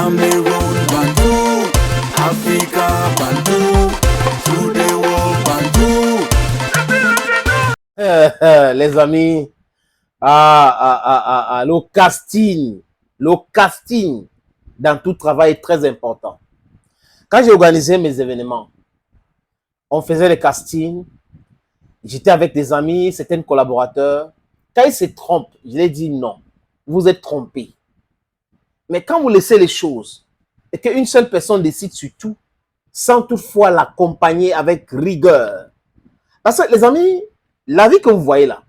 Cameroon, Bantou, Africa, Bantou, through the world, Bantou. Les amis, le casting dans tout travail est très important. Quand j'ai organisé mes événements, on faisait les castings, j'étais avec des amis, certains collaborateurs. Quand ils se trompent, je leur dis non, vous êtes trompés. Mais quand vous laissez les choses et qu'une seule personne décide sur tout, sans toutefois l'accompagner avec rigueur. Parce que les amis, la vie que vous voyez là,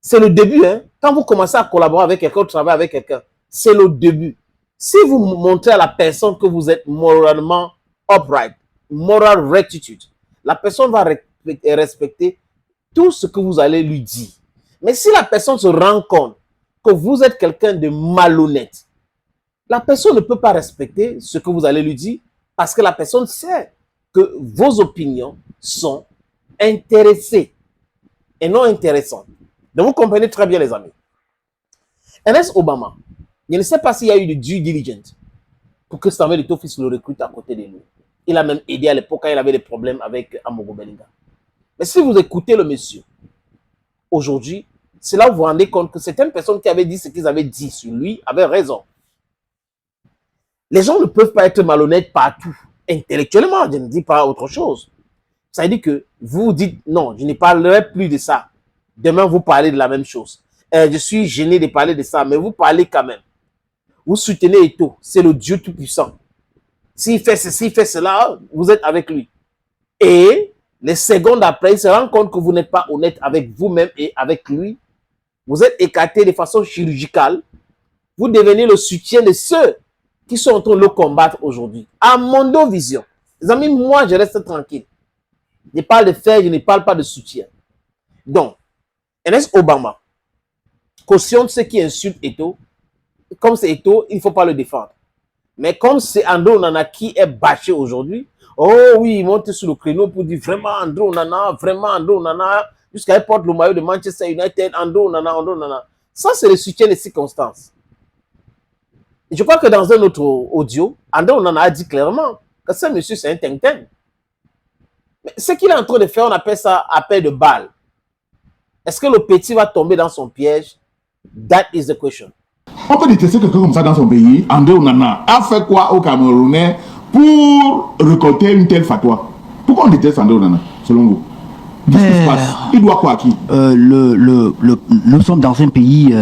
c'est le début. Hein? Quand vous commencez à collaborer avec quelqu'un, travailler avec quelqu'un, c'est le début. Si vous montrez à la personne que vous êtes moralement upright, moral rectitude, la personne va respecter tout ce que vous allez lui dire. Mais si la personne se rend compte que vous êtes quelqu'un de malhonnête, la personne ne peut pas respecter ce que vous allez lui dire parce que la personne sait que vos opinions sont intéressées et non intéressantes. Donc vous comprenez très bien les amis. Ernest Obama, je ne sais pas s'il y a eu de due diligence pour que Samuel Eto'o le recrute à côté de lui. Il a même aidé à l'époque quand il avait des problèmes avec Amogo Belinga. Mais si vous écoutez le monsieur, aujourd'hui, c'est là où vous vous rendez compte que certaines personnes qui avaient dit ce qu'ils avaient dit sur lui avaient raison. Les gens ne peuvent pas être malhonnêtes partout. Intellectuellement, je ne dis pas autre chose. Ça veut dire que vous dites, non, je ne parlerai plus de ça. Demain, vous parlez de la même chose. Je suis gêné de parler de ça, mais vous parlez quand même. Vous soutenez Eto'o, c'est le Dieu Tout-Puissant. S'il fait ceci, il fait cela, vous êtes avec lui. Et les secondes après, il se rend compte que vous n'êtes pas honnête avec vous-même et avec lui. Vous êtes écarté de façon chirurgicale. Vous devenez le soutien de ceux qui sont en train de le combattre aujourd'hui. À Mondo Vision. Les amis, moi, je reste tranquille. Je parle de faire, je ne parle pas de soutien. Donc, Ernest Obama cautionne ceux qui insultent Eto'o. Comme c'est Eto'o, il ne faut pas le défendre. Mais comme c'est André Onana qui est bâché aujourd'hui, oh oui, il monte sur le créneau pour dire vraiment André Onana, jusqu'à il porte le maillot de Manchester United, André Onana. Ça, c'est le soutien des circonstances. Et je crois que dans un autre audio, André Onana a dit clairement que ce monsieur, c'est un tintin. Mais ce qu'il est en train de faire, on appelle ça appel de balle. Est-ce que le petit va tomber dans son piège? That is the question. On peut détester quelqu'un comme ça dans son pays. André Onana a fait quoi aux Camerounais pour récolter une telle fatwa? Pourquoi on déteste André Onana, selon vous? Qu'est-ce qui se passe? Il doit quoi à qui? Nous sommes dans un pays,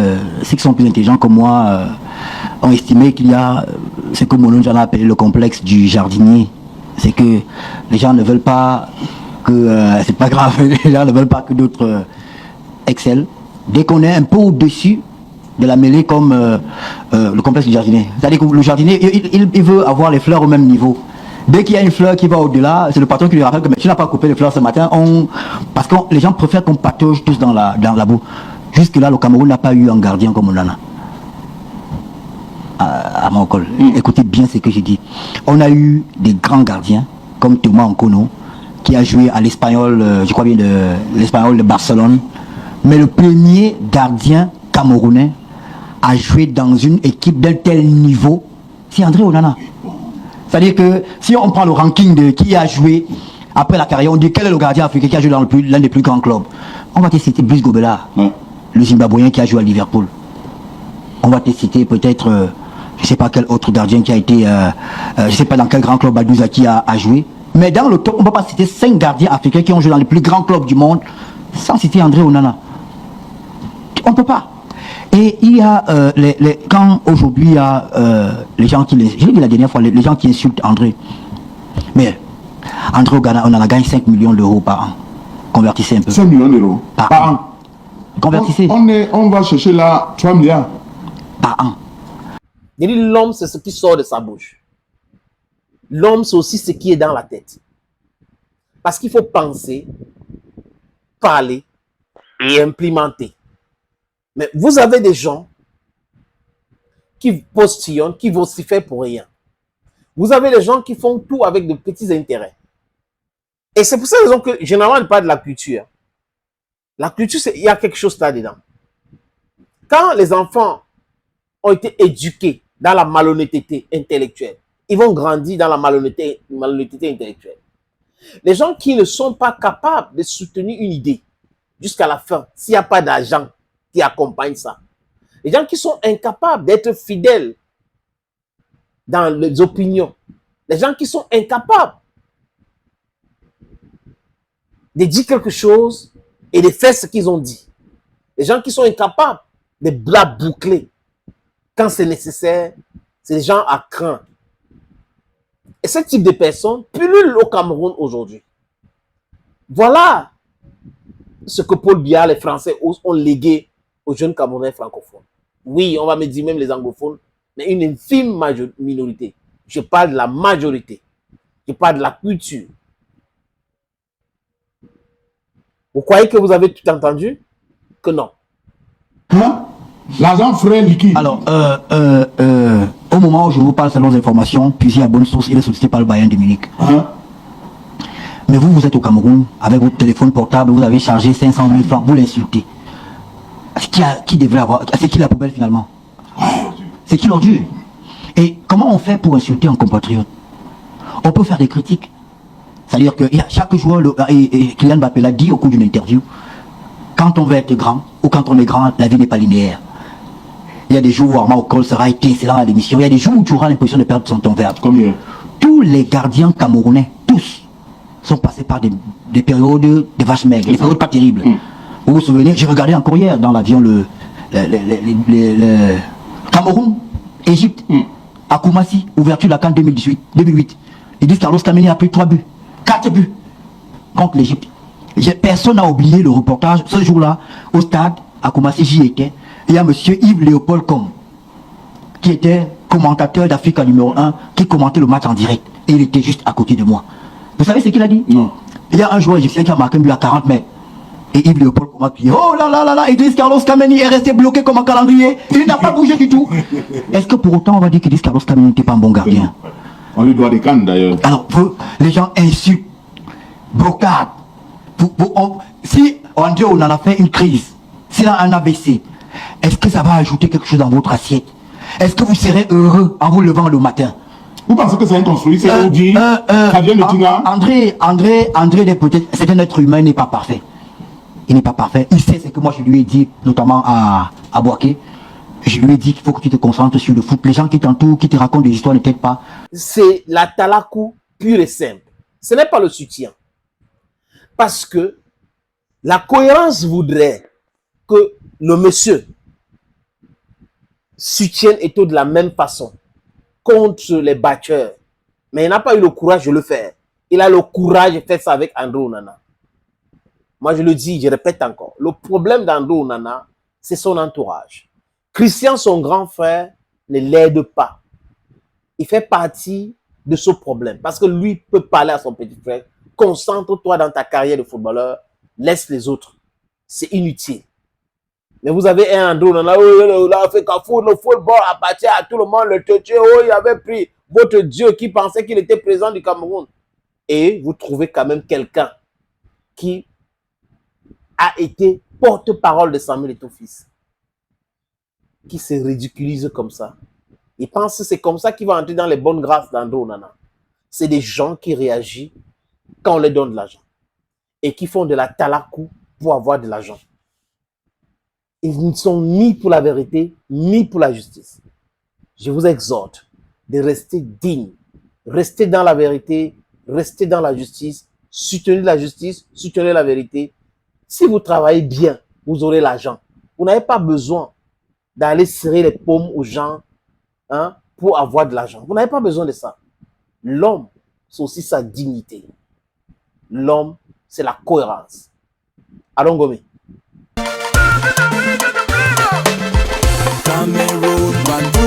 ceux qui sont plus intelligents que moi ont estimé qu'il y a ce que Mononja a appelé le complexe du jardinier. C'est que les gens ne veulent pas que, c'est pas grave, les gens ne veulent pas que d'autres excellent. Dès qu'on est un peu au-dessus de la mêlée comme le complexe du jardinier. C'est-à-dire que le jardinier, il veut avoir les fleurs au même niveau. Dès qu'il y a une fleur qui va au-delà, c'est le patron qui lui rappelle que mais tu n'as pas coupé les fleurs ce matin. Parce que les gens préfèrent qu'on patauge tous dans la boue. Jusque-là, le Cameroun n'a pas eu un gardien comme on en a. À mon col. Écoutez bien ce que j'ai dit. On a eu des grands gardiens, comme Thomas Nkono, qui a joué à l'Espagnol, je crois bien, l'Espagnol de Barcelone. Mais le premier gardien camerounais a joué dans une équipe d'un tel niveau, c'est André Onana. C'est-à-dire que si on prend le ranking de qui a joué après la carrière, on dit quel est le gardien africain qui a joué dans l'un des plus grands clubs. On va te citer Brice Gobela, le Zimbabwéen qui a joué à Liverpool. On va te citer peut-être, je ne sais pas quel autre gardien qui a été, je ne sais pas dans quel grand club Badouza a joué. Mais dans le top, on ne peut pas citer 5 gardiens africains qui ont joué dans les plus grands clubs du monde sans citer André Onana. On ne peut pas. Et il y a, quand aujourd'hui il y a les gens qui, je l'ai dit la dernière fois, les gens qui insultent André. Mais André Onana gagne 5 millions d'euros par an. Convertissez un peu. 5 millions d'euros par an. Convertissez. On va chercher là 3 milliards. Par an. L'homme, c'est ce qui sort de sa bouche. L'homme, c'est aussi ce qui est dans la tête. Parce qu'il faut penser, parler et implémenter. Mais vous avez des gens qui postillonnent, qui vocifèrent pour rien. Vous avez des gens qui font tout avec de petits intérêts. Et c'est pour cette raison que généralement on parle de la culture. La culture, il y a quelque chose là-dedans. Quand les enfants ont été éduqués dans la malhonnêteté intellectuelle. Ils vont grandir dans la malhonnêteté intellectuelle. Les gens qui ne sont pas capables de soutenir une idée jusqu'à la fin, s'il n'y a pas d'argent qui accompagne ça. Les gens qui sont incapables d'être fidèles dans les opinions. Les gens qui sont incapables de dire quelque chose et de faire ce qu'ils ont dit. Les gens qui sont incapables de la boucler quand c'est nécessaire, c'est des gens à craindre. Et ce type de personnes pullulent au Cameroun aujourd'hui. Voilà ce que Paul Biya, les Français, ont légué aux jeunes Camerounais francophones. Oui, on va me dire même les anglophones, mais une infime minorité. Je parle de la majorité. Je parle de la culture. Vous croyez que vous avez tout entendu? Que non. Hein? L'argent frais liquide. Alors, au moment où je vous parle selon les informations, puisé à bonne source, il est sollicité par le Bayern de Munich. Hein? Mais vous êtes au Cameroun, avec votre téléphone portable, vous avez chargé 500 000 francs, vous l'insultez. Qui devrait avoir... C'est qui la poubelle finalement? C'est qui l'ordure? Et comment on fait pour insulter un compatriote? On peut faire des critiques. C'est-à-dire que chaque joueur, et Kylian Mbappé l'a dit au cours d'une interview, quand on veut être grand, ou quand on est grand, la vie n'est pas linéaire. Il y a des jours où Armand Ocol sera excellent à l'émission, il y a des jours où tu auras l'impression de perdre son temps vert. Combien? Tous les gardiens camerounais, tous, sont passés par des périodes de vaches maigres, des périodes pas terribles. Vous vous souvenez, j'ai regardé encore hier dans l'avion le Cameroun, Égypte, à Koumassi, ouverture de la CAN 2008. Ils disent Carlos Kameni a pris 3 buts, 4 buts contre l'Égypte. Personne n'a oublié le reportage ce jour-là au stade à Koumassi, j'y étais. Il y a monsieur Yves Léopold Com, qui était commentateur d'Africa numéro 1, qui commentait le match en direct. Et il était juste à côté de moi. Vous savez ce qu'il a dit? Non. Il y a un joueur égyptien qui a marqué un but à 40 mètres. Et Yves Léopold Com a crié, oh là là là là, Idriss Carlos Kameni est resté bloqué comme un calendrier. Il n'a pas bougé du tout. Est-ce que pour autant on va dire qu'Idriss Carlos Kameni n'était pas un bon gardien? On lui doit des cannes d'ailleurs. Alors, les gens insultent, brocardent. Si André on en a fait une crise, s'il a un AVC, est-ce que ça va ajouter quelque chose dans votre assiette? Est-ce que vous serez heureux en vous levant le matin? Vous pensez que c'est un construit, c'est Audi, ça vient de Tinga? André peut-être, c'est un être humain, il n'est pas parfait. Il n'est pas parfait. Il sait ce que moi je lui ai dit, notamment à Boaké. Je lui ai dit qu'il faut que tu te concentres sur le foot. Les gens qui t'entourent, qui te racontent des histoires ne t'aident pas. C'est la talakou pure et simple. Ce n'est pas le soutien. Parce que la cohérence voudrait que le monsieur soutienne Eto'o de la même façon contre les batteurs. Mais il n'a pas eu le courage de le faire. Il a le courage de faire ça avec André Onana. Moi, je le dis, je répète encore. Le problème d'André Onana, c'est son entourage. Christian, son grand frère, ne l'aide pas. Il fait partie de ce problème. Parce que lui peut parler à son petit frère. Concentre-toi dans ta carrière de footballeur. Laisse les autres. C'est inutile. Mais vous avez un André Onana, il a fait Carrefour, le football appartient à tout le monde, le teuté, il avait pris votre Dieu qui pensait qu'il était président du Cameroun. Et vous trouvez quand même quelqu'un qui a été porte-parole de Samuel Eto'o-Fils, qui se ridiculise comme ça. Il pense que c'est comme ça qu'il va entrer dans les bonnes grâces d'André Onana. C'est des gens qui réagissent quand on leur donne de l'argent et qui font de la talakou pour avoir de l'argent. Ils ne sont ni pour la vérité, ni pour la justice. Je vous exhorte de rester digne, rester dans la vérité, rester dans la justice, soutenir la justice, soutenir la vérité. Si vous travaillez bien, vous aurez l'argent. Vous n'avez pas besoin d'aller serrer les paumes aux gens pour avoir de l'argent. Vous n'avez pas besoin de ça. L'homme, c'est aussi sa dignité. L'homme, c'est la cohérence. Allons, Gomé. Cameroun, Bantou.